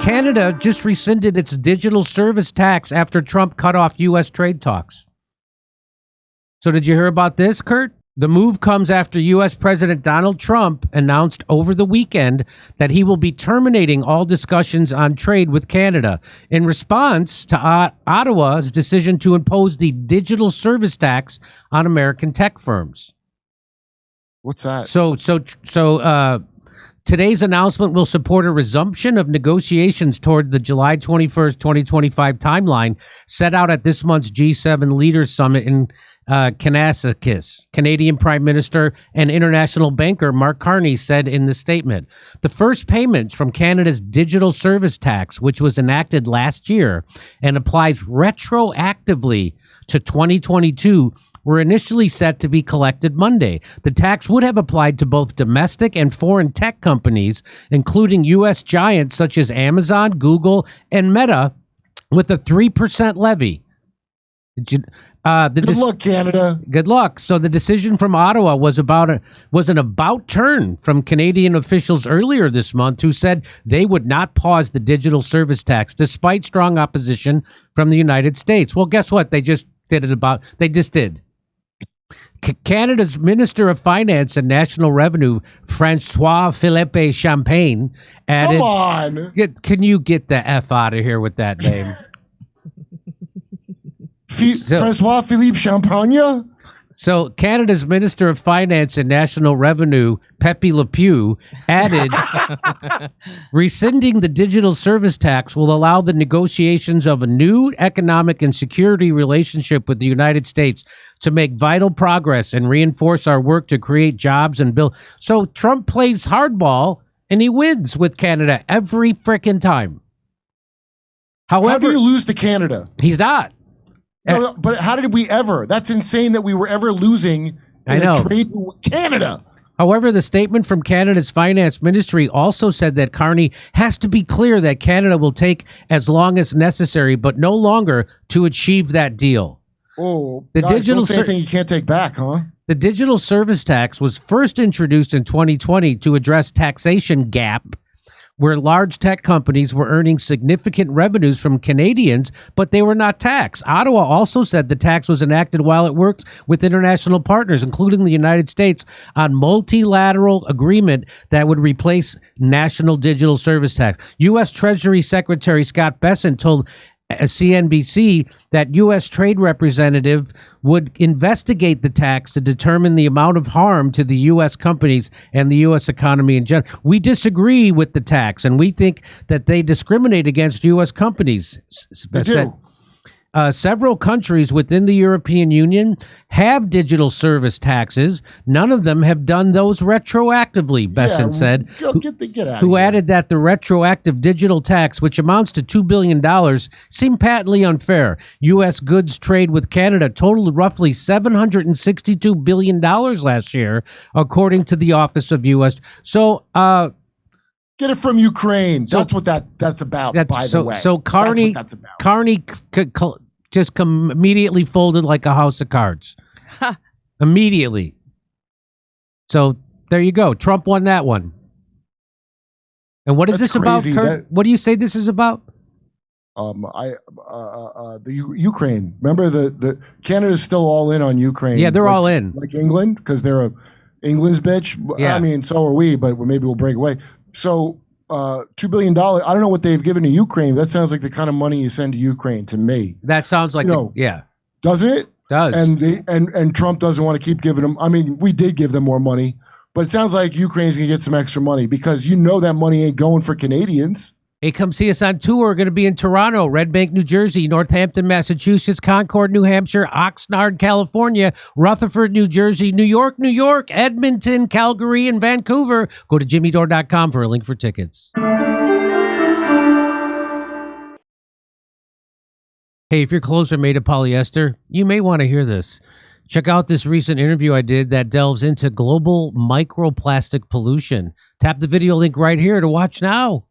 Canada just rescinded its digital service tax after Trump cut off U.S. trade talks. So did you hear about this, Kurt? The move comes after U.S. President Donald Trump announced over the weekend that he will be terminating all discussions on trade with Canada in response to Ottawa's decision to impose the digital service tax on American tech firms. What's that? So today's announcement will support a resumption of negotiations toward the July 21st, 2025 timeline set out at this month's G7 Leaders Summit in Kanasakis. Canadian Prime Minister and international banker Mark Carney said in the statement, the first payments from Canada's digital service tax, which was enacted last year and applies retroactively to 2022, were initially set to be collected Monday. The tax would have applied to both domestic and foreign tech companies, including U.S. giants such as Amazon, Google, and Meta, with a 3% levy. Good luck, Canada. Good luck. So the decision from Ottawa was an about turn from Canadian officials earlier this month who said they would not pause the digital service tax despite strong opposition from the United States. Well, guess what? They just did. Canada's Minister of Finance and National Revenue, François-Philippe Champagne, added... Come on! Can you get the F out of here with that name? François-Philippe Champagne? So Canada's Minister of Finance and National Revenue, Pepe Le Pew, added, rescinding the digital service tax will allow the negotiations of a new economic and security relationship with the United States to make vital progress and reinforce our work to create jobs and build. So Trump plays hardball and he wins with Canada every frickin' time. However, how do you lose to Canada? He's not. No, but how did we ever? That's insane that we were ever losing in a trade with Canada. However, the statement from Canada's finance ministry also said that Carney has to be clear that Canada will take as long as necessary, but no longer to achieve that deal. Oh, the digital thing you can't take back, huh? The digital service tax was first introduced in 2020 to address taxation gap, where large tech companies were earning significant revenues from Canadians, but they were not taxed. Ottawa also said the tax was enacted while it worked with international partners, including the United States, on multilateral agreement that would replace national digital service tax. U.S. Treasury Secretary Scott Bessent told CNBC that U.S. Trade Representative would investigate the tax to determine the amount of harm to the U.S. companies and the U.S. economy in general. We disagree with the tax, and we think that they discriminate against U.S. companies. They do. Several countries within the European Union have digital service taxes. None of them have done those retroactively, Bessent said, who added that the retroactive digital tax, which amounts to $2 billion, seemed patently unfair. U.S. goods trade with Canada totaled roughly $762 billion last year, according to the Office of U.S. So, get it from Ukraine. That's what that's about, by the way. So Carney just immediately folded like a house of cards. Immediately. So there you go. Trump won that one. And what is this about, Kurt? What do you say this is about? The Ukraine. Remember the Canada's still all in on Ukraine. Yeah, they're all in. Like England, because they're England's bitch. Yeah. I mean, so are we, but maybe we'll break away. So $2 billion. I don't know what they've given to Ukraine. That sounds like the kind of money you send to Ukraine to me. That sounds like yeah. Doesn't it? Does. And Trump doesn't want to keep giving them. I mean, we did give them more money, but it sounds like Ukraine's gonna get some extra money because that money ain't going for Canadians. Hey, come see us on tour. We're going to be in Toronto, Red Bank, New Jersey, Northampton, Massachusetts, Concord, New Hampshire, Oxnard, California, Rutherford, New Jersey, New York, Edmonton, Calgary, and Vancouver. Go to jimmydore.com for a link for tickets. Hey, if your clothes are made of polyester, you may want to hear this. Check out this recent interview I did that delves into global microplastic pollution. Tap the video link right here to watch now.